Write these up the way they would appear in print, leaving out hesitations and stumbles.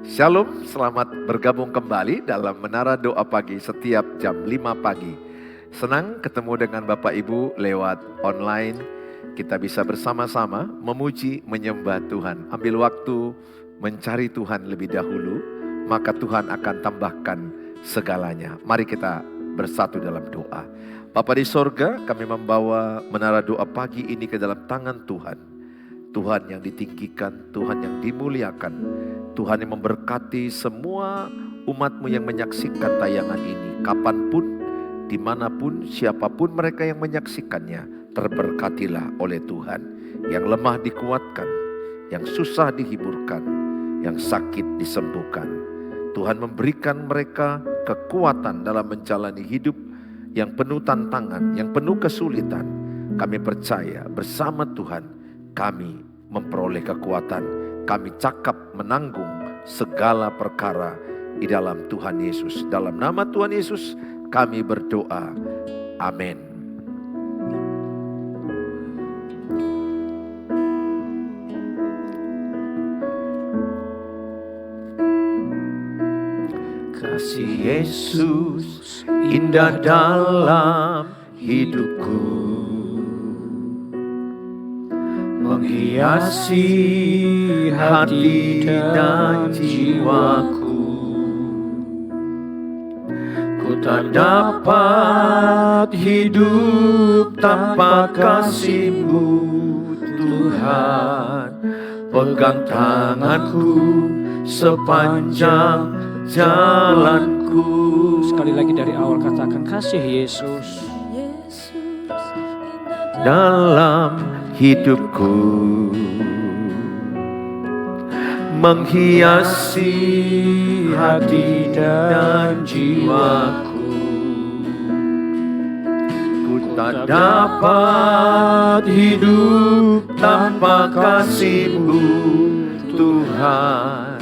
Shalom, selamat bergabung kembali dalam Menara Doa Pagi setiap jam 5 pagi. Senang ketemu dengan Bapak Ibu lewat online. Kita bisa bersama-sama memuji, menyembah Tuhan. Ambil waktu mencari Tuhan lebih dahulu, maka Tuhan akan tambahkan segalanya. Mari kita bersatu dalam doa. Bapa di sorga, kami membawa Menara Doa Pagi ini ke dalam tangan Tuhan. Tuhan yang ditinggikan, Tuhan yang dimuliakan. Tuhan yang memberkati semua umat-Mu yang menyaksikan tayangan ini. Kapanpun, dimanapun, siapapun mereka yang menyaksikannya, terberkatilah oleh Tuhan. Yang lemah dikuatkan, yang susah dihiburkan, yang sakit disembuhkan. Tuhan memberikan mereka kekuatan dalam menjalani hidup yang penuh tantangan, yang penuh kesulitan. Kami percaya bersama Tuhan kami memperoleh kekuatan. Kami cakap menanggung segala perkara di dalam Tuhan Yesus. Dalam nama Tuhan Yesus kami berdoa. Amin. Kasih Yesus indah dalam hidupku, menghiasi hati dan jiwaku. Ku tak dapat hidup tanpa kasih-Mu, Tuhan. Pegang tanganku sepanjang jalanku. Sekali lagi dari awal katakan kasih Yesus dalam hidupku, menghiasi hati dan jiwaku. Ku tak dapat hidup tanpa kasih-Mu, Tuhan.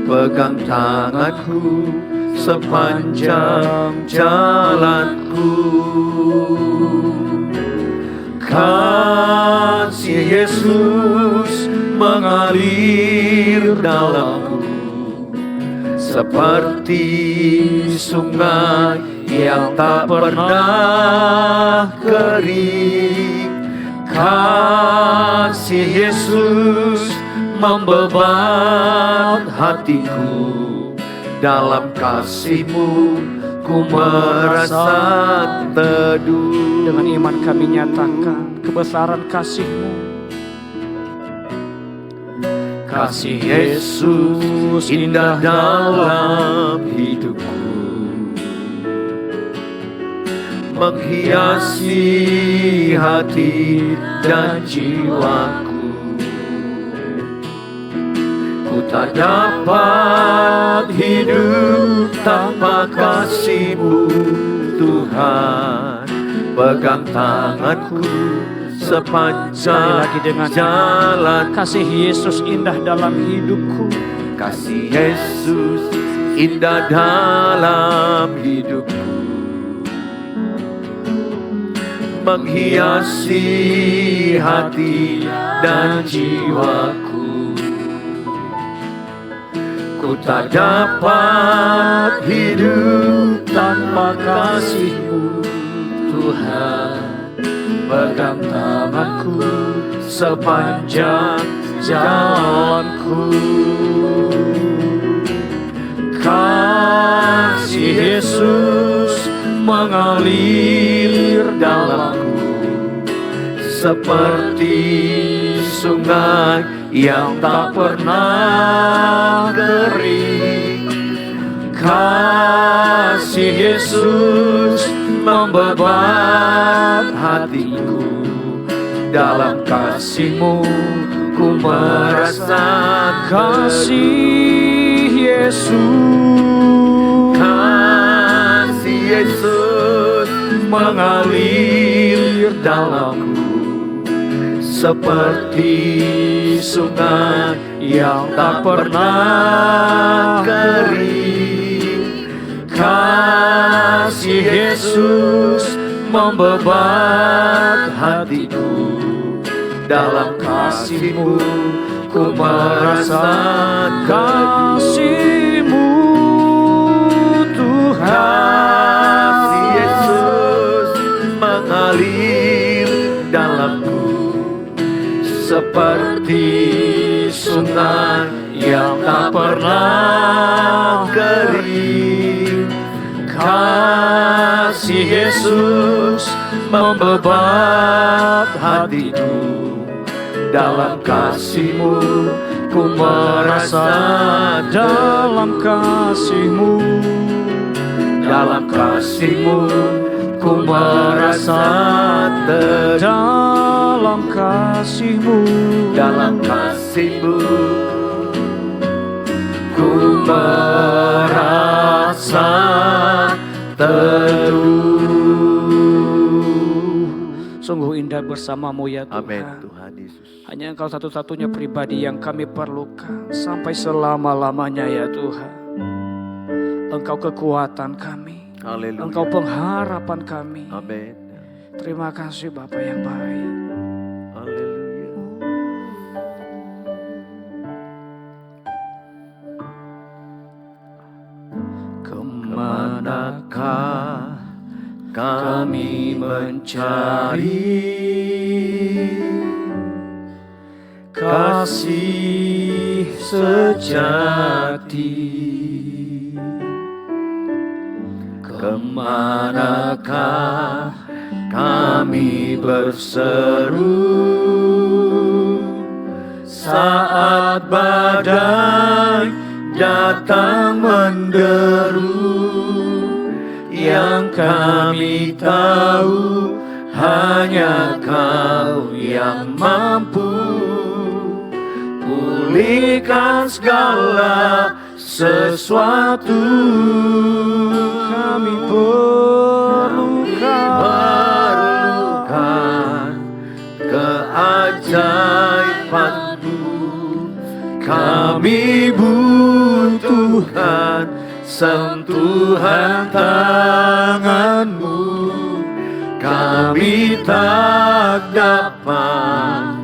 Pegang tanganku sepanjang jalanku. Kasih Yesus mengalir dalamku, seperti sungai yang tak pernah kering. Kasih Yesus membebat hatiku, dalam kasih-Mu ku merasa teduh. Dengan iman kami nyatakan kebesaran kasih-Mu. Kasih Yesus indah dalam hidupku, menghiasi hati dan jiwaku. Ku tak dapat hidup tanpa kasih-Mu, Tuhan. Pegang tanganku sepanjang jalan. Kasih Yesus indah dalam hidupku. Kasih Yesus indah dalam hidupku, menghiasi hati dan jiwaku. Ku tak dapat hidup tanpa kasih-Mu, Tuhan. Pegang tanganku sepanjang jalanku. Kasih Yesus mengalir dalamku, seperti sungai yang tak pernah kering. Kasih Yesus membebat hatiku, dalam kasih-Mu ku merasa kasih Yesus. Kasih Yesus mengalir dalamku, seperti sungai yang tak pernah kering. Kasih Yesus membebat hatiku, dalam kasih-Mu ku merasa kasih seperti sungai yang tak pernah kering. Kasih Yesus membebat hatiku. Dalam kasih-Mu ku merasa, dalam kasih-Mu, dalam kasih-Mu ku merasa, dalam kasih-Mu, dalam kasih-Mu ku merasa teduh. Sungguh indah bersama-Mu ya Tuhan. Amin Tuhan Yesus. Hanya Engkau satu-satunya pribadi yang kami perlukan sampai selama-lamanya ya Tuhan. Engkau kekuatan kami. Haleluya. Engkau pengharapan kami. Amin. Terima kasih Bapa yang baik. Haleluya. Kemanakah kami mencari kasih sejati? Kemanakah kami berseru saat badai datang menderu? Yang kami tahu hanya Kau yang mampu pulihkan segala sesuatu. Kami perlukan keajaiban-Mu. Kami butuhkan sentuhan tangan-Mu. Kami tak dapat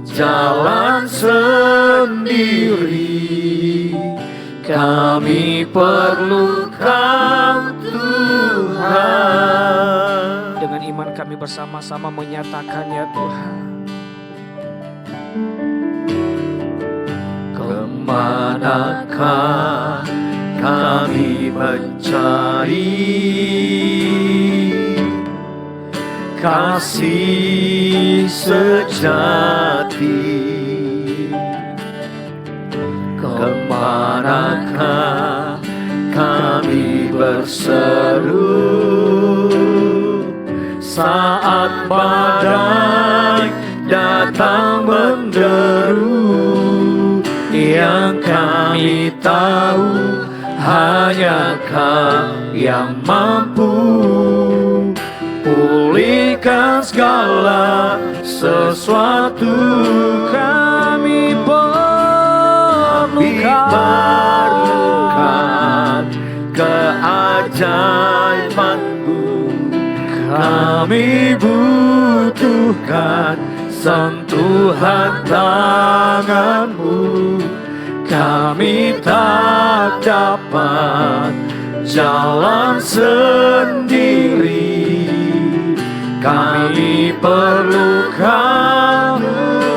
jalan sendiri. Kami perlu Kau Tuhan. Dengan iman kami bersama-sama menyatakan ya Tuhan. Kemanakah kami mencari kasih sejati? Kemanakah kami berseru saat badai datang menderu? Yang kami tahu hanya Kau yang mampu pulihkan segala sesuatu. Kami perlukan keajaiban-Mu. Kami butuhkan sentuhan tangan-Mu. Kami tak dapat jalan sendiri. Kami perlu Kau,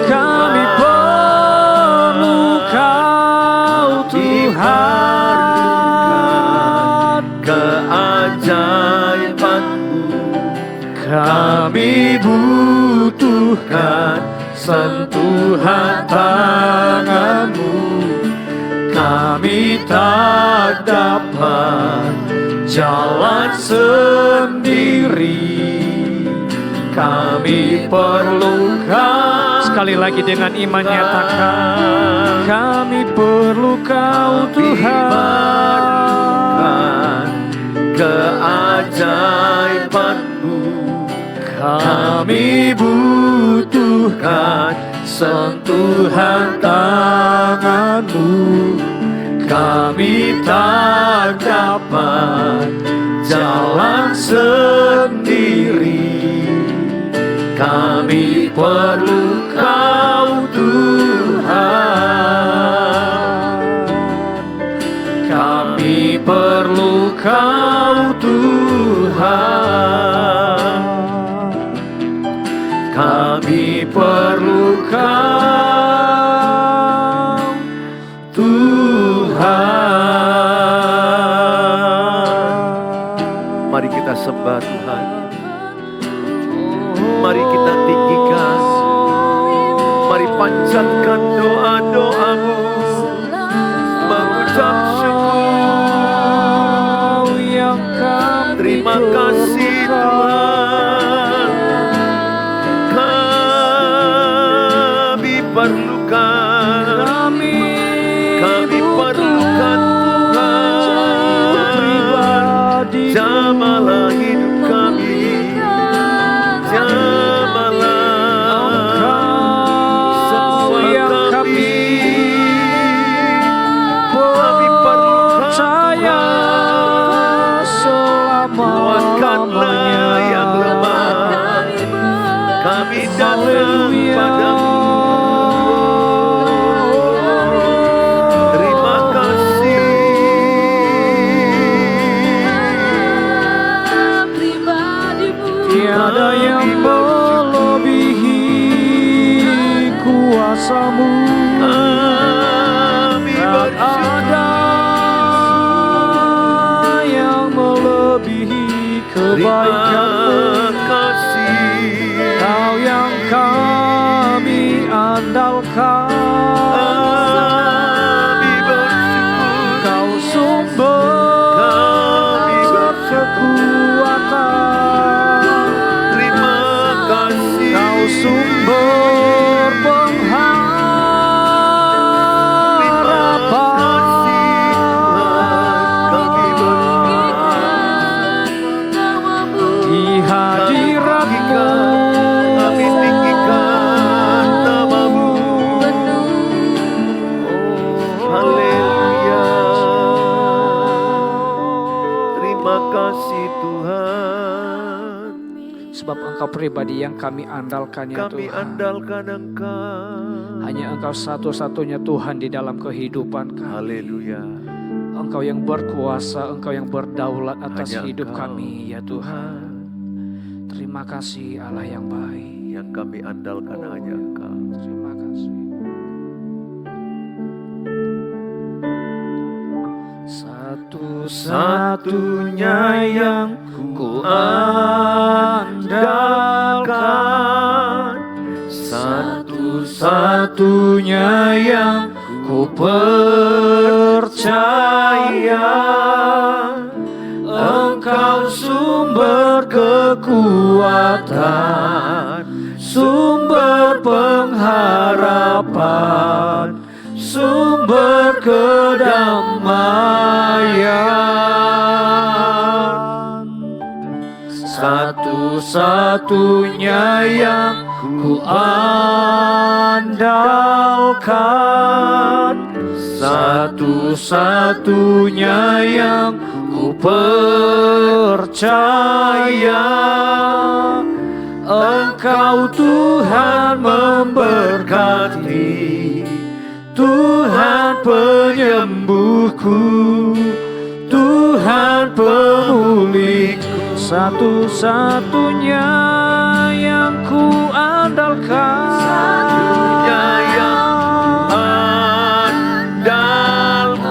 kami perlu Kau Tuhan. Keajaiban-Mu. Kami butuhkan sentuhan tangan-Mu. Kami tak dapat jalan sendiri. Kami perlu Kau. Sekali lagi dengan iman nyatakan. Kami perlu Kau Tuhan. Keajaiban-Mu. Kami butuhkan sentuhan tangan-Mu. Kami tak dapat jalan sendiri. Kami perlu Kau Tuhan. Kami perlu Kau Tuhan. Kami perlu Kau. Tuhan. Mari kita sembah Tuhan. Mari kita tinggikan. Mari panjatkan doa-doamu. Mengucap syukur. Terima kasih Tuhan. Kami perlukan. Kami perlukan Tuhan. Jamalah hidup kami. Jamalah semua kami. Kami percaya kuatkanlah yang lemah. Kami datang padamu. Terima kasih. Tiada yang melebihi kuasa-Mu. Kami Tak ada yang melebihi kebaikan-Mu. Kau yang kami andalkan. Kau sumber kekuatan. Kau sumber pengharapan. Di hadirat-Mu kami tinggikan nama-Mu. Haleluya. Terima kasih Tuhan. Sebab Engkau pribadi yang kami andalkan ya Kami Tuhan. andalkan Engkau. Hanya Engkau satu-satunya Tuhan di dalam kehidupan kami. Haleluya. Engkau yang berkuasa, Engkau yang berdaulat atas Hanya hidup Engkau, kami ya Tuhan. Terima kasih Allah yang baik. Yang kami andalkan hanya Engkau. Terima kasih. Satu-satunya yang ku andalkan, satu-satunya yang ku percaya. Engkau sumber kekuatan, sumber pengharapan, sumber kedamaian. Satu-satunya yang ku andalkan, satu-satunya yang ku percaya. Engkau Tuhan memberkati, Tuhan penyembuhku, Tuhan pemulihku. Satu-satunya yang ku andalkan, Satunya yang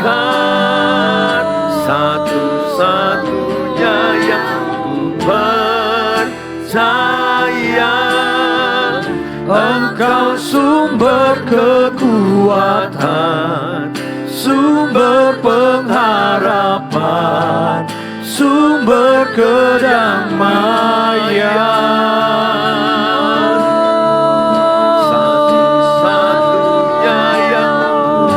andalkan, satu-satunya yang ku percaya. Engkau sumber kekuatan, sumber pengharapan, sumber kedamaian. Satu-satunya yang ku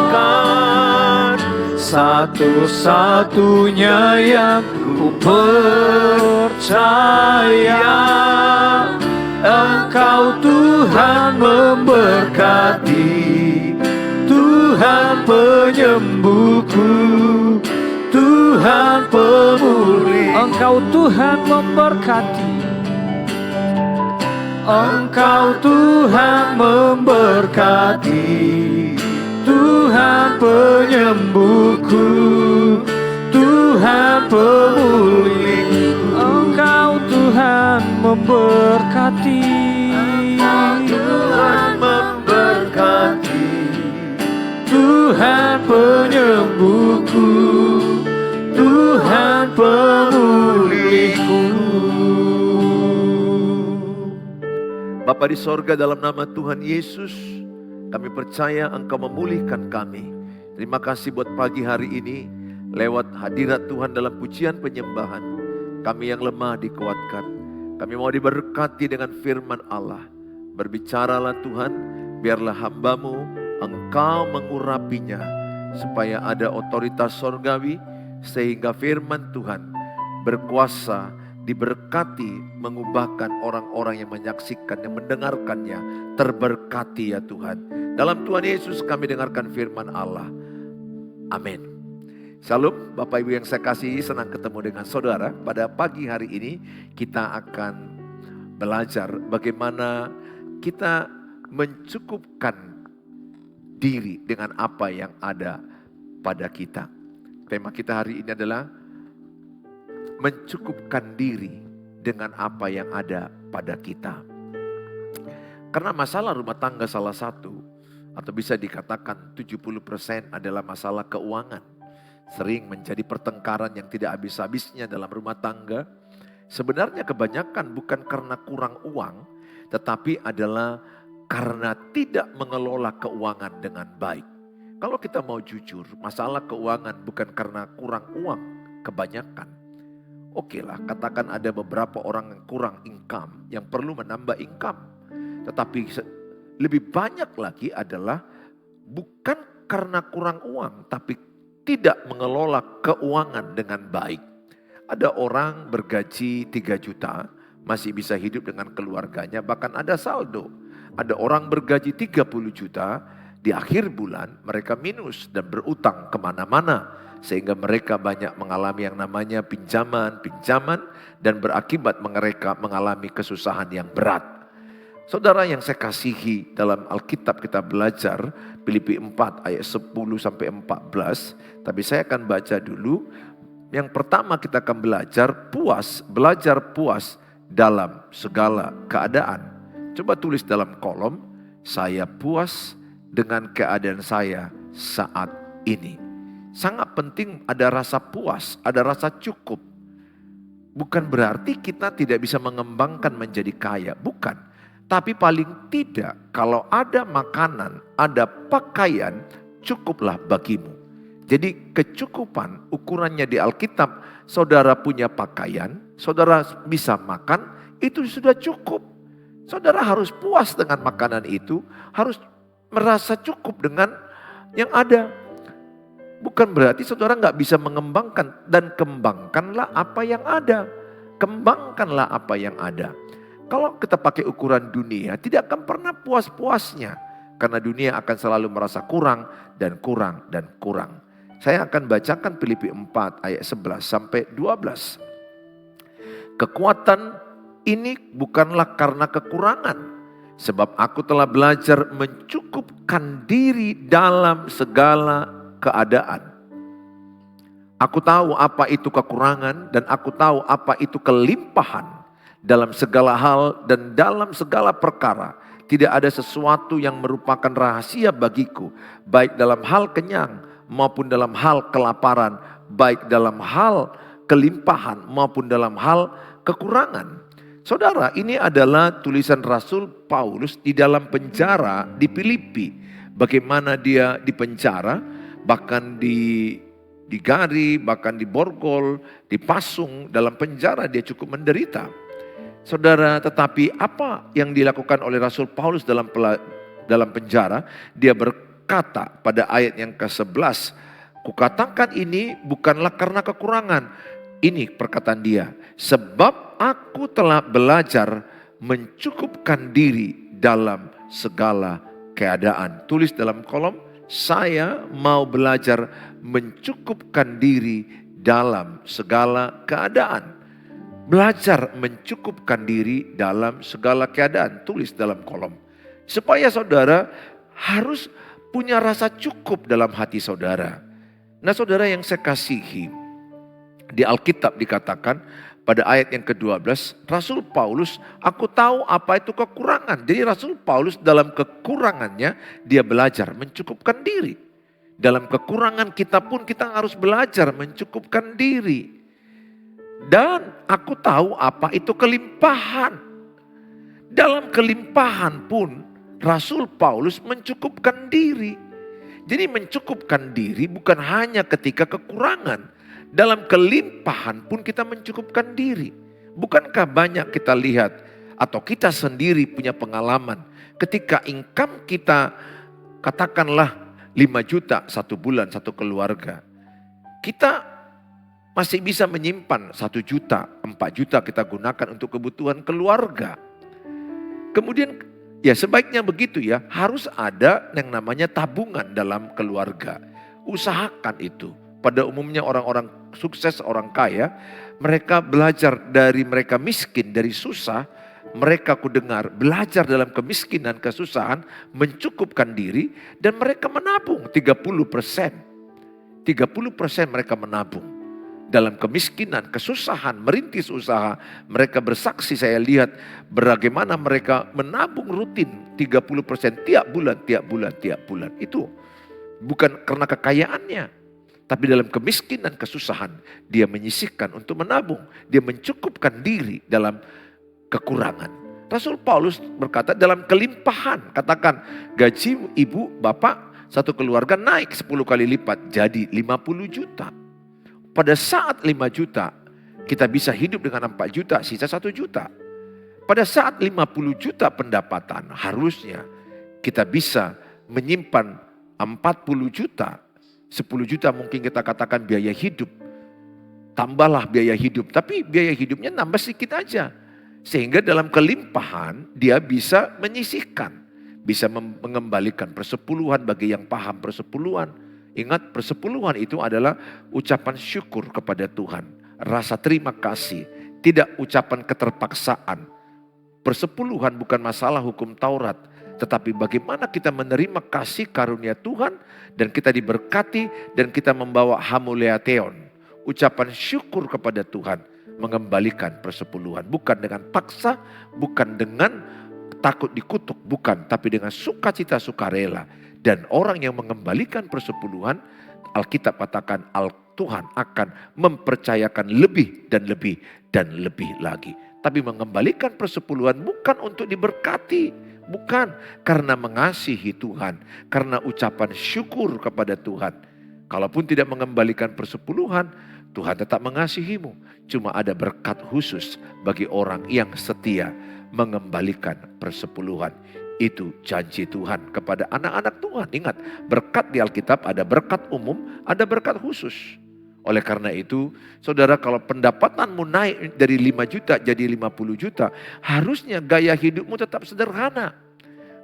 andalkan, satu-satunya yang ku percaya. Engkau Tuhan memberkati, Tuhan penyembuhku, Tuhan pemulih. Engkau Tuhan memberkati, Engkau Tuhan memberkati, Tuhan penyembuhku, Tuhan pemulih. Engkau Tuhan memberkati, Tuhan memberkati, Tuhan penyembuhku, Tuhan pemulihku. Bapa di sorga, dalam nama Tuhan Yesus, kami percaya Engkau memulihkan kami. Terima kasih buat pagi hari ini, lewat hadirat Tuhan dalam pujian penyembahan, kami yang lemah dikuatkan. Kami mau diberkati dengan firman Allah. Berbicaralah Tuhan, biarlah hamba-Mu, Engkau mengurapinya, supaya ada otoritas sorgawi, sehingga firman Tuhan berkuasa, diberkati, mengubahkan orang-orang yang menyaksikan, yang mendengarkannya, terberkati ya Tuhan. Dalam Tuhan Yesus kami dengarkan firman Allah. Amin. Shalom Bapak Ibu yang saya kasihi, senang ketemu dengan saudara. Pada pagi hari ini kita akan belajar bagaimana kita mencukupkan diri dengan apa yang ada pada kita. Tema kita hari ini adalah mencukupkan diri dengan apa yang ada pada kita. Karena masalah rumah tangga salah satu, atau bisa dikatakan 70% adalah masalah keuangan. Sering menjadi pertengkaran yang tidak habis-habisnya dalam rumah tangga. Sebenarnya kebanyakan bukan karena kurang uang, tetapi adalah karena tidak mengelola keuangan dengan baik. Kalau kita mau jujur, masalah keuangan bukan karena kurang uang, kebanyakan. Oke lah, katakan ada beberapa orang yang kurang income, yang perlu menambah income. Tetapi lebih banyak lagi adalah bukan karena kurang uang, tapi tidak mengelola keuangan dengan baik. Ada orang bergaji 3 juta, masih bisa hidup dengan keluarganya, bahkan ada saldo. Ada orang bergaji 30 juta, di akhir bulan mereka minus dan berutang kemana-mana. Sehingga mereka banyak mengalami yang namanya pinjaman, dan berakibat mereka mengalami kesusahan yang berat. Saudara yang saya kasihi, dalam Alkitab kita belajar Filipi 4 ayat 10 sampai 14. Tapi saya akan baca dulu. Yang pertama kita akan belajar puas dalam segala keadaan. Coba tulis dalam kolom, saya puas dengan keadaan saya saat ini. Sangat penting ada rasa puas, ada rasa cukup. Bukan berarti kita tidak bisa mengembangkan menjadi kaya, bukan. Tapi paling tidak kalau ada makanan, ada pakaian, cukuplah bagimu. Jadi kecukupan ukurannya di Alkitab, saudara punya pakaian, saudara bisa makan, itu sudah cukup. Saudara harus puas dengan makanan itu, harus merasa cukup dengan yang ada. Bukan berarti saudara nggak bisa mengembangkan, dan kembangkanlah apa yang ada. Kembangkanlah apa yang ada. Kalau kita pakai ukuran dunia, tidak akan pernah puas-puasnya. Karena dunia akan selalu merasa kurang dan kurang dan kurang. Saya akan bacakan Filipi 4 ayat 11 sampai 12. Kekuatan ini bukanlah karena kekurangan. Sebab aku telah belajar mencukupkan diri dalam segala keadaan. Aku tahu apa itu kekurangan dan aku tahu apa itu kelimpahan. Dalam segala hal dan dalam segala perkara, tidak ada sesuatu yang merupakan rahasia bagiku, baik dalam hal kenyang maupun dalam hal kelaparan, baik dalam hal kelimpahan maupun dalam hal kekurangan. Saudara, ini adalah tulisan Rasul Paulus di dalam penjara di Filipi. Bagaimana dia di penjara, bahkan digari, bahkan diborgol, dipasung, dalam penjara dia cukup menderita. Saudara, tetapi apa yang dilakukan oleh Rasul Paulus dalam penjara? Dia berkata pada ayat yang ke-11, kukatakan ini bukanlah karena kekurangan. Ini perkataan dia, sebab aku telah belajar mencukupkan diri dalam segala keadaan. Tulis dalam kolom, saya mau belajar mencukupkan diri dalam segala keadaan. Belajar mencukupkan diri dalam segala keadaan. Tulis dalam kolom. Supaya saudara harus punya rasa cukup dalam hati saudara. Nah saudara yang saya kasihi, di Alkitab dikatakan pada ayat yang ke-12, Rasul Paulus, aku tahu apa itu kekurangan. Jadi Rasul Paulus dalam kekurangannya dia belajar mencukupkan diri. Dalam kekurangan kita pun kita harus belajar mencukupkan diri. Dan aku tahu apa itu kelimpahan. Dalam kelimpahan pun Rasul Paulus mencukupkan diri. Jadi mencukupkan diri bukan hanya ketika kekurangan. Dalam kelimpahan pun kita mencukupkan diri. Bukankah banyak kita lihat atau kita sendiri punya pengalaman ketika income kita katakanlah 5 juta satu bulan satu keluarga. Kita masih bisa menyimpan 1 juta, 4 juta kita gunakan untuk kebutuhan keluarga. Kemudian ya sebaiknya begitu ya, harus ada yang namanya tabungan dalam keluarga. Usahakan itu. Pada umumnya orang-orang sukses, orang kaya, mereka belajar dari mereka miskin, dari susah. Mereka ku dengar belajar dalam kemiskinan, kesusahan, mencukupkan diri dan mereka menabung 30%. 30% mereka menabung. Dalam kemiskinan, kesusahan, merintis usaha, mereka bersaksi saya lihat bagaimana mereka menabung rutin 30% tiap bulan. Itu bukan karena kekayaannya. Tapi dalam kemiskinan, kesusahan, dia menyisihkan untuk menabung. Dia mencukupkan diri dalam kekurangan. Rasul Paulus berkata dalam kelimpahan, katakan gaji ibu bapak satu keluarga naik 10 kali lipat jadi 50 juta. Pada saat 5 juta kita bisa hidup dengan 4 juta sisa 1 juta. Pada saat 50 juta pendapatan harusnya kita bisa menyimpan 40 juta. 10 juta mungkin kita katakan biaya hidup. Tambahlah biaya hidup, tapi biaya hidupnya nambah sedikit aja. Sehingga dalam kelimpahan dia bisa menyisihkan. Bisa mengembalikan persepuluhan bagi yang paham persepuluhan. Ingat persepuluhan itu adalah ucapan syukur kepada Tuhan. Rasa terima kasih. Tidak ucapan keterpaksaan. Persepuluhan bukan masalah hukum Taurat. Tetapi bagaimana kita menerima kasih karunia Tuhan. Dan kita diberkati dan kita membawa hamuleatheon. Ucapan syukur kepada Tuhan. Mengembalikan persepuluhan. Bukan dengan paksa, bukan dengan takut dikutuk, bukan. Tapi dengan sukacita sukarela. Dan orang yang mengembalikan persepuluhan, Alkitab katakan Tuhan akan mempercayakan lebih dan lebih dan lebih lagi. Tapi mengembalikan persepuluhan bukan untuk diberkati. Bukan karena mengasihi Tuhan. Karena ucapan syukur kepada Tuhan. Kalaupun tidak mengembalikan persepuluhan, Tuhan tetap mengasihimu. Cuma ada berkat khusus bagi orang yang setia mengembalikan persepuluhan. Itu janji Tuhan kepada anak-anak Tuhan. Ingat, berkat di Alkitab ada berkat umum, ada berkat khusus. Oleh karena itu, saudara kalau pendapatanmu naik dari 5 juta jadi 50 juta, harusnya gaya hidupmu tetap sederhana.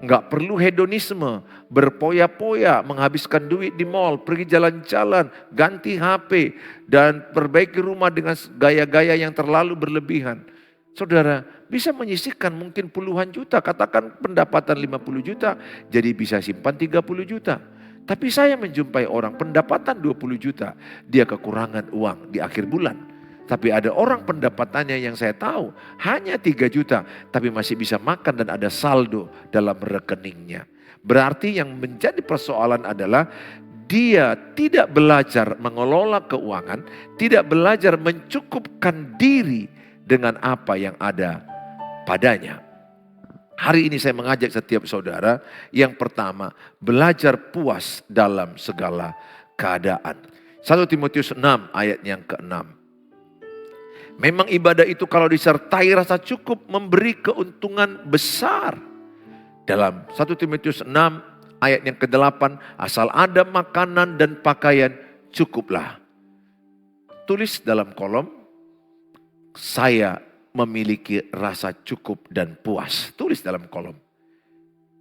Enggak perlu hedonisme, berpoya-poya, menghabiskan duit di mall, pergi jalan-jalan, ganti HP, dan perbaiki rumah dengan gaya-gaya yang terlalu berlebihan. Saudara bisa menyisihkan mungkin puluhan juta, katakan pendapatan 50 juta, jadi bisa simpan 30 juta. Tapi saya menjumpai orang pendapatan 20 juta, dia kekurangan uang di akhir bulan. Tapi ada orang pendapatannya yang saya tahu hanya 3 juta, tapi masih bisa makan dan ada saldo dalam rekeningnya. Berarti yang menjadi persoalan adalah dia tidak belajar mengelola keuangan, tidak belajar mencukupkan diri dengan apa yang ada padanya. Hari ini saya mengajak setiap saudara, yang pertama belajar puas dalam segala keadaan. 1 Timotius 6 ayat yang ke-6. Memang ibadah itu kalau disertai rasa cukup memberi keuntungan besar. Dalam 1 Timotius 6 ayat yang ke-8, asal ada makanan dan pakaian cukuplah. Tulis dalam kolom, saya memiliki rasa cukup dan puas. Tulis dalam kolom.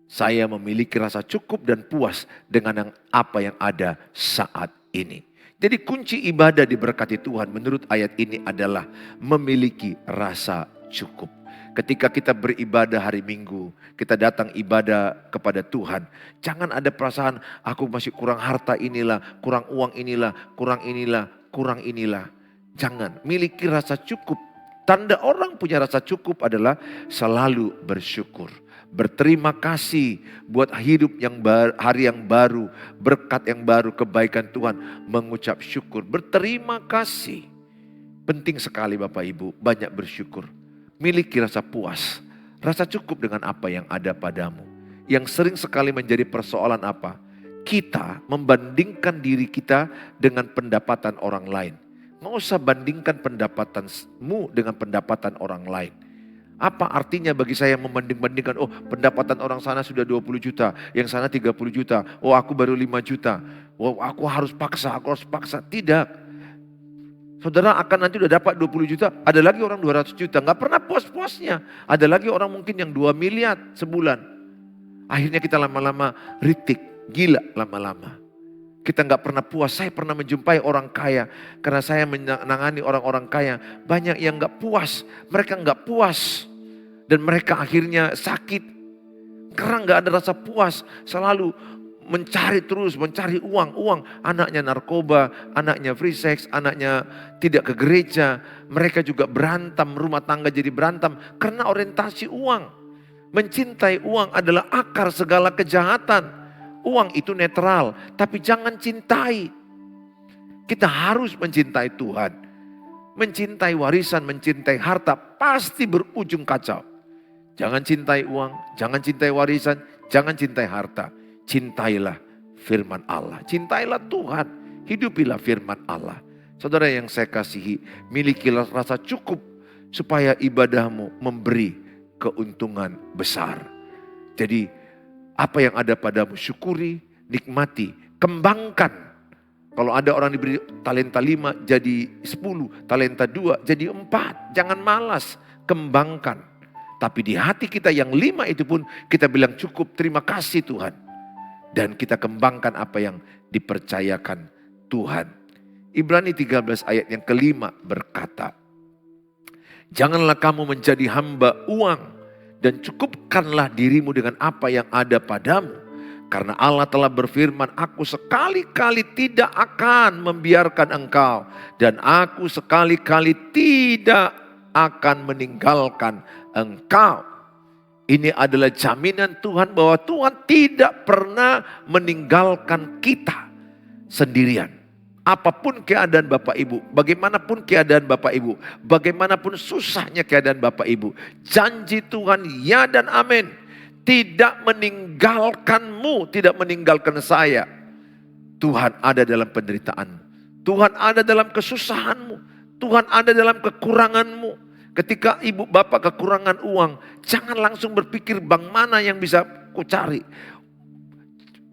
Saya memiliki rasa cukup dan puas dengan apa yang ada saat ini. Jadi kunci ibadah diberkati Tuhan menurut ayat ini adalah memiliki rasa cukup. Ketika kita beribadah hari Minggu, kita datang ibadah kepada Tuhan. Jangan ada perasaan aku masih kurang harta inilah, kurang uang inilah, kurang inilah, kurang inilah. Jangan, miliki rasa cukup. Tanda orang punya rasa cukup adalah selalu bersyukur. Berterima kasih buat hidup yang hari yang baru, berkat yang baru, kebaikan Tuhan. Mengucap syukur, berterima kasih. Penting sekali Bapak Ibu, banyak bersyukur. Miliki rasa puas, rasa cukup dengan apa yang ada padamu. Yang sering sekali menjadi persoalan apa? Kita membandingkan diri kita dengan pendapatan orang lain. Nggak usah bandingkan pendapatanmu dengan pendapatan orang lain. Apa artinya bagi saya membanding-bandingkan, oh pendapatan orang sana sudah 20 juta, yang sana 30 juta, oh aku baru 5 juta, oh aku harus paksa. Tidak. Saudara akan nanti udah dapat 20 juta, ada lagi orang 200 juta, gak pernah puas-puasnya. Ada lagi orang mungkin yang 2 miliar sebulan. Akhirnya kita lama-lama ritik, gila lama-lama. Kita gak pernah puas. Saya pernah menjumpai orang kaya. Karena saya menangani orang-orang kaya. Banyak yang gak puas. Mereka gak puas. Dan mereka akhirnya sakit. Karena gak ada rasa puas. Selalu mencari terus, mencari uang. Anaknya narkoba, anaknya free sex, anaknya tidak ke gereja. Mereka juga berantem, rumah tangga jadi berantem. Karena orientasi uang. Mencintai uang adalah akar segala kejahatan. Uang itu netral, tapi jangan cintai. Kita harus mencintai Tuhan. Mencintai warisan, mencintai harta, pasti berujung kacau. Jangan cintai uang, jangan cintai warisan, jangan cintai harta. Cintailah firman Allah, cintailah Tuhan, hidupilah firman Allah. Saudara yang saya kasihi, milikilah rasa cukup supaya ibadahmu memberi keuntungan besar. Jadi apa yang ada padamu syukuri, nikmati, kembangkan. Kalau ada orang diberi talenta 5 jadi 10, talenta 2 jadi 4. Jangan malas, kembangkan. Tapi di hati kita yang 5 itu pun kita bilang cukup, terima kasih Tuhan. Dan kita kembangkan apa yang dipercayakan Tuhan. Ibrani 13 ayat yang kelima berkata, janganlah kamu menjadi hamba uang. Dan cukupkanlah dirimu dengan apa yang ada padamu. Karena Allah telah berfirman, aku sekali-kali tidak akan membiarkan engkau. Dan aku sekali-kali tidak akan meninggalkan engkau. Ini adalah jaminan Tuhan bahwa Tuhan tidak pernah meninggalkan kita sendirian. Apapun keadaan Bapak Ibu, bagaimanapun keadaan Bapak Ibu, bagaimanapun susahnya keadaan Bapak Ibu, janji Tuhan ya dan amin, tidak meninggalkanmu, tidak meninggalkan saya. Tuhan ada dalam penderitaan, Tuhan ada dalam kesusahanmu, Tuhan ada dalam kekuranganmu. Ketika ibu bapak kekurangan uang, jangan langsung berpikir bank mana yang bisa ku cari.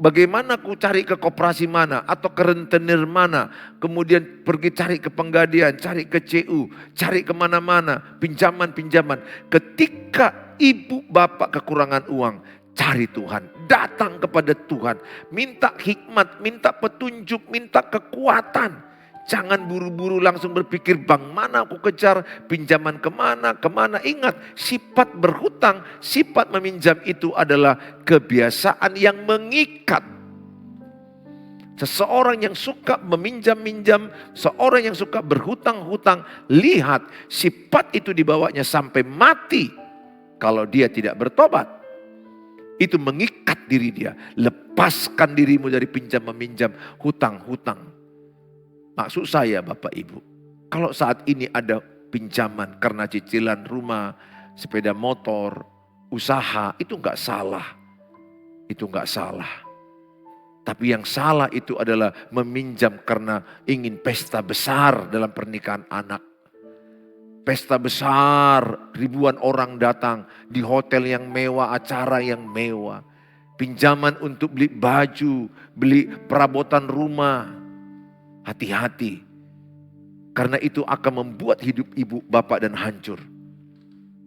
Bagaimana ku cari ke koperasi mana atau ke rentenir mana. Kemudian pergi cari ke Penggadian, cari ke CU, cari kemana-mana. Pinjaman-pinjaman. Ketika ibu bapak kekurangan uang, cari Tuhan. Datang kepada Tuhan. Minta hikmat, minta petunjuk, minta kekuatan. Jangan buru-buru langsung berpikir bank mana aku kejar, pinjaman kemana. Ingat, sifat berhutang, sifat meminjam itu adalah kebiasaan yang mengikat. Seseorang yang suka meminjam-minjam, seorang yang suka berhutang-hutang, lihat sifat itu dibawanya sampai mati. Kalau dia tidak bertobat, itu mengikat diri dia. Lepaskan dirimu dari pinjam-meminjam, hutang-hutang. Maksud saya Bapak Ibu, kalau saat ini ada pinjaman karena cicilan rumah, sepeda motor, usaha, itu enggak salah. Itu enggak salah. Tapi yang salah itu adalah meminjam karena ingin pesta besar dalam pernikahan anak. Pesta besar, ribuan orang datang di hotel yang mewah, acara yang mewah. Pinjaman untuk beli baju, beli perabotan rumah. Hati-hati, karena itu akan membuat hidup ibu, bapak dan hancur.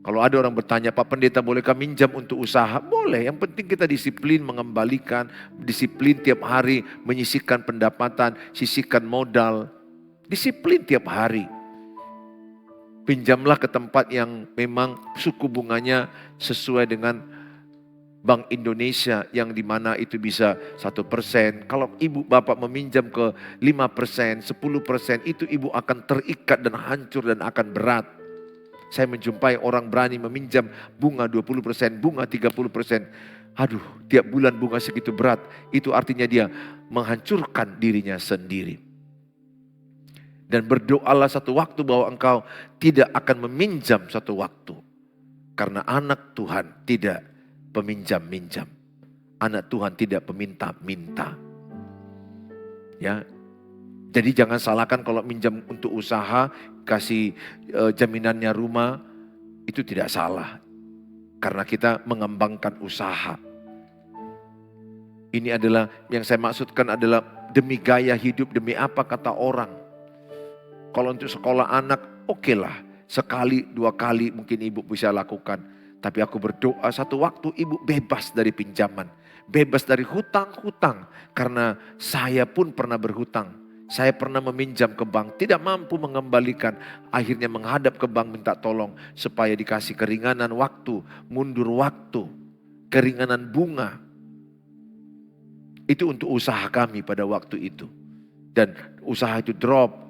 Kalau ada orang bertanya, Pak Pendeta bolehkah minjam untuk usaha? Boleh, yang penting kita disiplin mengembalikan, disiplin tiap hari menyisihkan pendapatan, sisihkan modal. Disiplin tiap hari. Pinjamlah ke tempat yang memang suku bunganya sesuai dengan Bank Indonesia yang dimana itu bisa 1%. Kalau ibu bapak meminjam ke 5%, 10%, itu ibu akan terikat dan hancur dan akan berat. Saya menjumpai orang berani meminjam bunga 20%, bunga 30%. Aduh, tiap bulan bunga segitu berat. Itu artinya dia menghancurkan dirinya sendiri. Dan berdoalah satu waktu bahwa engkau tidak akan meminjam satu waktu. Karena anak Tuhan tidak peminjam-minjam. Anak Tuhan tidak peminta-minta. Ya, jadi jangan salahkan kalau minjam untuk usaha, kasih jaminannya rumah, itu tidak salah. Karena kita mengembangkan usaha. Ini adalah yang saya maksudkan adalah demi gaya hidup, demi apa kata orang. Kalau untuk sekolah anak, oke lah. Sekali, 2 kali mungkin ibu bisa lakukan. Tapi aku berdoa satu waktu ibu bebas dari pinjaman. Bebas dari hutang-hutang. Karena saya pun pernah berhutang. Saya pernah meminjam ke bank, tidak mampu mengembalikan. Akhirnya menghadap ke bank minta tolong supaya dikasih keringanan waktu, mundur waktu, keringanan bunga. Itu untuk usaha kami pada waktu itu. Dan usaha itu drop.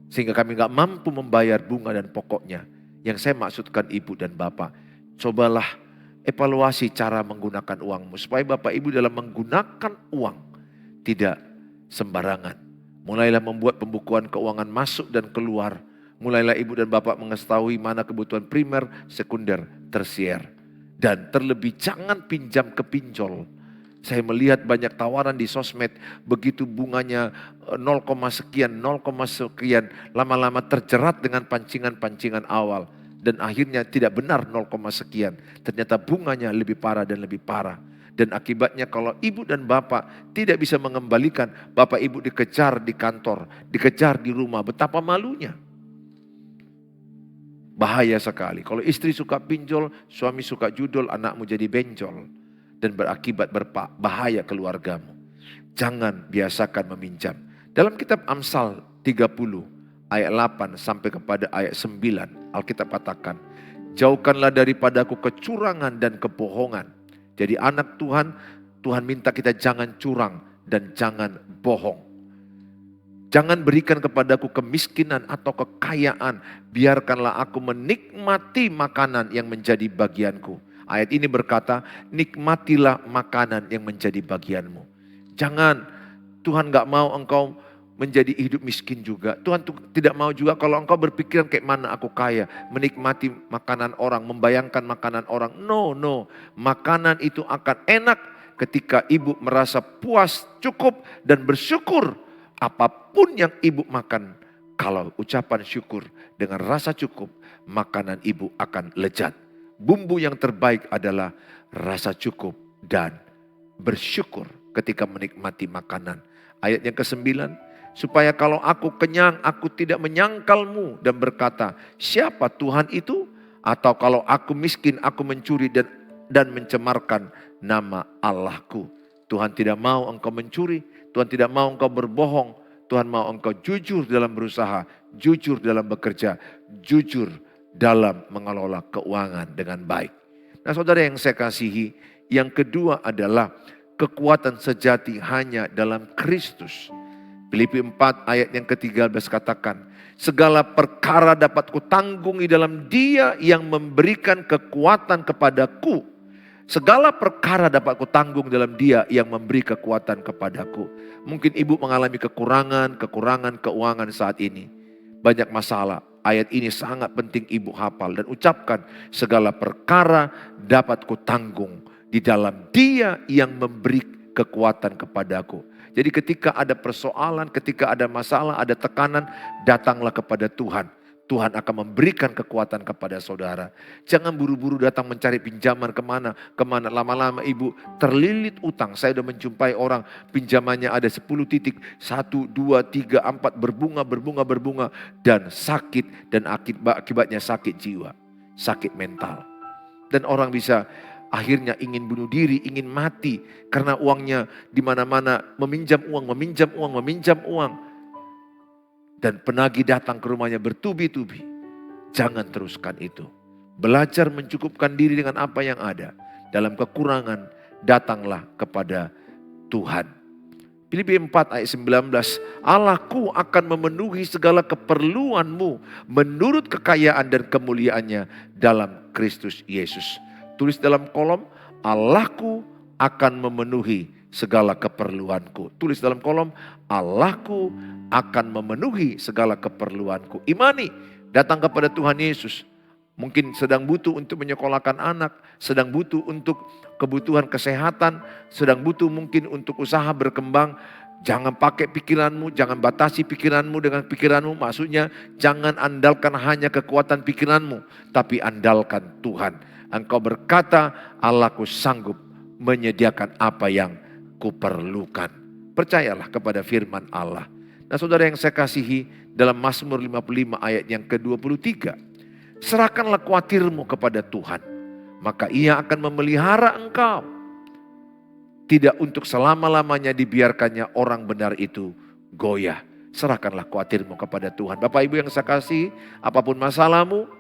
Sehingga kami gak mampu membayar bunga dan pokoknya. Yang saya maksudkan ibu dan bapak, cobalah evaluasi cara menggunakan uangmu. Supaya bapak ibu dalam menggunakan uang tidak sembarangan. Mulailah membuat pembukuan keuangan masuk dan keluar. Mulailah ibu dan bapak mengetahui mana kebutuhan primer, sekunder, tersier. Dan terlebih jangan pinjam ke pinjol. Saya melihat banyak tawaran di sosmed, begitu bunganya 0, sekian, 0, sekian. Lama-lama terjerat dengan pancingan-pancingan awal. Dan akhirnya tidak benar 0, sekian. Ternyata bunganya lebih parah dan lebih parah. Dan akibatnya kalau ibu dan bapak tidak bisa mengembalikan, bapak ibu dikejar di kantor, dikejar di rumah, betapa malunya. Bahaya sekali. Kalau istri suka pinjol, suami suka judol, anakmu jadi benjol. Dan berakibat berbahaya keluargamu. Jangan biasakan meminjam. Dalam kitab Amsal 30 ayat 8 sampai kepada ayat 9, Alkitab katakan, jauhkanlah daripadaku kecurangan dan kebohongan. Jadi anak Tuhan, Tuhan minta kita jangan curang dan jangan bohong. Jangan berikan kepadaku kemiskinan atau kekayaan. Biarkanlah aku menikmati makanan yang menjadi bagianku. Ayat ini berkata, nikmatilah makanan yang menjadi bagianmu. Jangan, Tuhan gak mau engkau menjadi hidup miskin juga. Tuhan tidak mau juga kalau engkau berpikiran kayak mana aku kaya. Menikmati makanan orang, membayangkan makanan orang. No. Makanan itu akan enak ketika ibu merasa puas, cukup dan bersyukur. Apapun yang ibu makan, kalau ucapan syukur dengan rasa cukup, makanan ibu akan lezat. Bumbu yang terbaik adalah rasa cukup dan bersyukur ketika menikmati makanan. Ayat yang ke-9, supaya kalau aku kenyang, aku tidak menyangkalmu dan berkata, siapa Tuhan itu? Atau kalau aku miskin, aku mencuri dan mencemarkan nama Allahku. Tuhan tidak mau engkau mencuri, Tuhan tidak mau engkau berbohong, Tuhan mau engkau jujur dalam berusaha, jujur dalam bekerja, jujur dalam mengelola keuangan dengan baik. Nah saudara yang saya kasihi, yang kedua adalah kekuatan sejati hanya dalam Kristus. Filipi 4 ayat yang ke-13 katakan, segala perkara dapat kutanggungi dalam Dia yang memberikan kekuatan kepadaku. Segala perkara dapat kutanggung dalam Dia yang memberi kekuatan kepadaku. Mungkin ibu mengalami kekurangan keuangan saat ini. Banyak masalah. Ayat ini sangat penting ibu hafal dan ucapkan, segala perkara dapat kutanggung di dalam Dia yang memberi kekuatan kepadaku. Jadi ketika ada persoalan, ketika ada masalah, ada tekanan, datanglah kepada Tuhan. Tuhan akan memberikan kekuatan kepada saudara. Jangan buru-buru datang mencari pinjaman kemana. Lama-lama ibu terlilit utang. Saya sudah menjumpai orang pinjamannya ada 10 titik. 1, 2, 3, 4 berbunga. Dan sakit dan akibatnya sakit jiwa. Sakit mental. Dan orang bisa akhirnya ingin bunuh diri, ingin mati. Karena uangnya di mana-mana meminjam uang. Dan penagih datang ke rumahnya bertubi-tubi. Jangan teruskan itu. Belajar mencukupkan diri dengan apa yang ada. Dalam kekurangan, datanglah kepada Tuhan. Filipi 4 ayat 19, Allahku akan memenuhi segala keperluanmu menurut kekayaan dan kemuliaannya dalam Kristus Yesus. Tulis dalam kolom, Allahku akan memenuhi segala keperluanku. Tulis dalam kolom, Allahku akan memenuhi segala keperluanku. Imani, datang kepada Tuhan Yesus. Mungkin sedang butuh untuk menyekolahkan anak, sedang butuh untuk kebutuhan kesehatan, sedang butuh mungkin untuk usaha berkembang. Jangan pakai pikiranmu, jangan batasi pikiranmu dengan pikiranmu. Maksudnya jangan andalkan hanya kekuatan pikiranmu, tapi andalkan Tuhan. Engkau berkata, Allahku sanggup menyediakan apa yang kuperlukan. Percayalah kepada firman Allah. Nah saudara yang saya kasihi, dalam Mazmur 55 ayat yang ke-23. Serahkanlah khawatirmu kepada Tuhan, maka Ia akan memelihara engkau. Tidak untuk selama-lamanya dibiarkannya orang benar itu goyah. Serahkanlah khawatirmu kepada Tuhan. Bapak Ibu yang saya kasih, apapun masalahmu,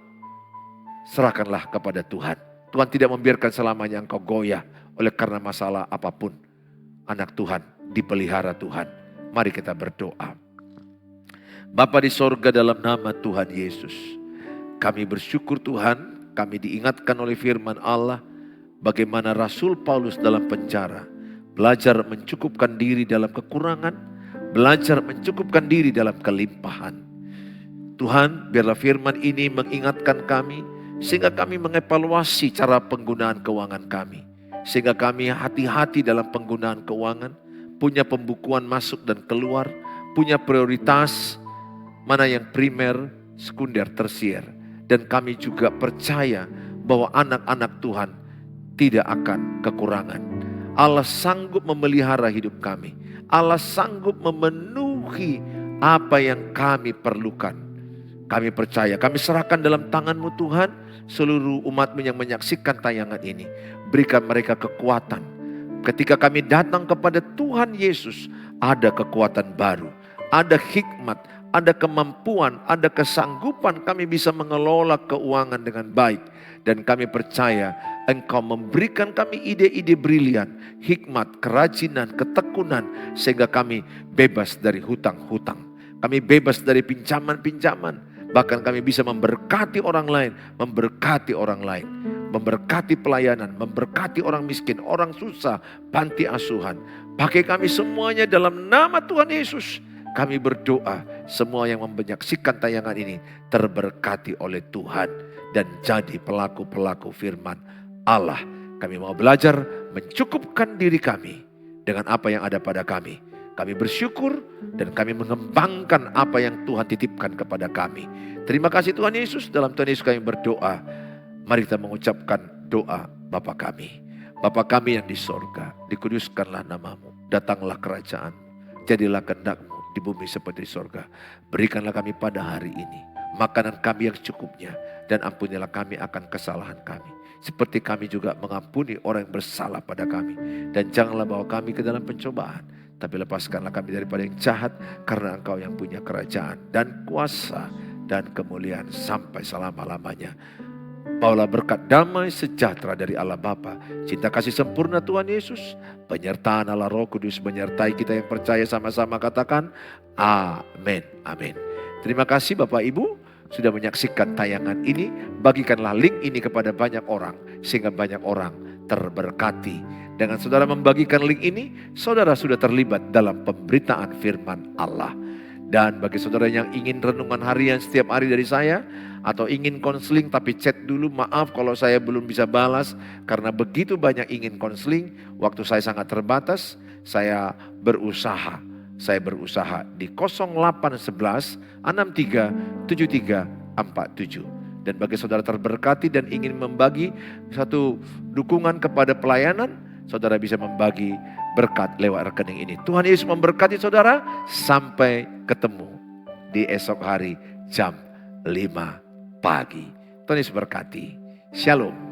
serahkanlah kepada Tuhan. Tuhan tidak membiarkan selamanya engkau goyah oleh karena masalah apapun. Anak Tuhan dipelihara Tuhan. Mari kita berdoa. Bapa di sorga, dalam nama Tuhan Yesus, kami bersyukur Tuhan, kami diingatkan oleh firman Allah bagaimana Rasul Paulus dalam penjara belajar mencukupkan diri dalam kekurangan, belajar mencukupkan diri dalam kelimpahan. Tuhan, biarlah firman ini mengingatkan kami sehingga kami mengevaluasi cara penggunaan keuangan kami. Sehingga kami hati-hati dalam penggunaan keuangan, punya pembukuan masuk dan keluar, punya prioritas mana yang primer, sekunder, tersier. Dan kami juga percaya bahwa anak-anak Tuhan tidak akan kekurangan. Allah sanggup memelihara hidup kami. Allah sanggup memenuhi apa yang kami perlukan. Kami percaya, kami serahkan dalam tangan-Mu Tuhan seluruh umat-Mu yang menyaksikan tayangan ini. Berikan mereka kekuatan. Ketika kami datang kepada Tuhan Yesus, ada kekuatan baru, ada hikmat, ada kemampuan, ada kesanggupan kami bisa mengelola keuangan dengan baik. Dan kami percaya Engkau memberikan kami ide-ide brilian, hikmat, kerajinan, ketekunan. Sehingga kami bebas dari hutang-hutang. Kami bebas dari pinjaman-pinjaman. Bahkan kami bisa memberkati orang lain, memberkati orang lain. Memberkati pelayanan, memberkati orang miskin, orang susah, panti asuhan. Pakai kami semuanya dalam nama Tuhan Yesus. Kami berdoa semua yang menyaksikan tayangan ini terberkati oleh Tuhan dan jadi pelaku-pelaku firman Allah. Kami mau belajar mencukupkan diri kami dengan apa yang ada pada kami. Kami bersyukur dan kami mengembangkan apa yang Tuhan titipkan kepada kami. Terima kasih Tuhan Yesus, dalam Tuhan Yesus kami berdoa. Mari kita mengucapkan doa Bapa kami. Bapa kami yang di sorga, dikuduskanlah namamu, datanglah kerajaan-Mu, jadilah kehendak-Mu di bumi seperti di sorga. Berikanlah kami pada hari ini makanan kami yang cukupnya, dan ampunilah kami akan kesalahan kami, seperti kami juga mengampuni orang yang bersalah pada kami. Dan janganlah bawa kami ke dalam pencobaan, tapi lepaskanlah kami daripada yang jahat, karena Engkau yang punya kerajaan dan kuasa dan kemuliaan sampai selama-lamanya. Bawalah berkat damai sejahtera dari Allah Bapa, cinta kasih sempurna Tuhan Yesus, penyertaan Allah Roh Kudus menyertai kita yang percaya. Sama-sama katakan amin, amin. Terima kasih Bapak Ibu sudah menyaksikan tayangan ini. Bagikanlah link ini kepada banyak orang sehingga banyak orang terberkati. Dengan saudara membagikan link ini, saudara sudah terlibat dalam pemberitaan firman Allah. Dan bagi saudara yang ingin renungan harian setiap hari dari saya, atau ingin konseling tapi chat dulu, maaf kalau saya belum bisa balas karena begitu banyak ingin konseling, waktu saya sangat terbatas. Saya berusaha di 0811 63 73 47. Dan bagi saudara terberkati dan ingin membagi satu dukungan kepada pelayanan, saudara bisa membagi berkat lewat rekening ini. Tuhan Yesus memberkati saudara. Sampai ketemu di esok hari jam 5 pagi. Tuhan Yesus berkati. Shalom.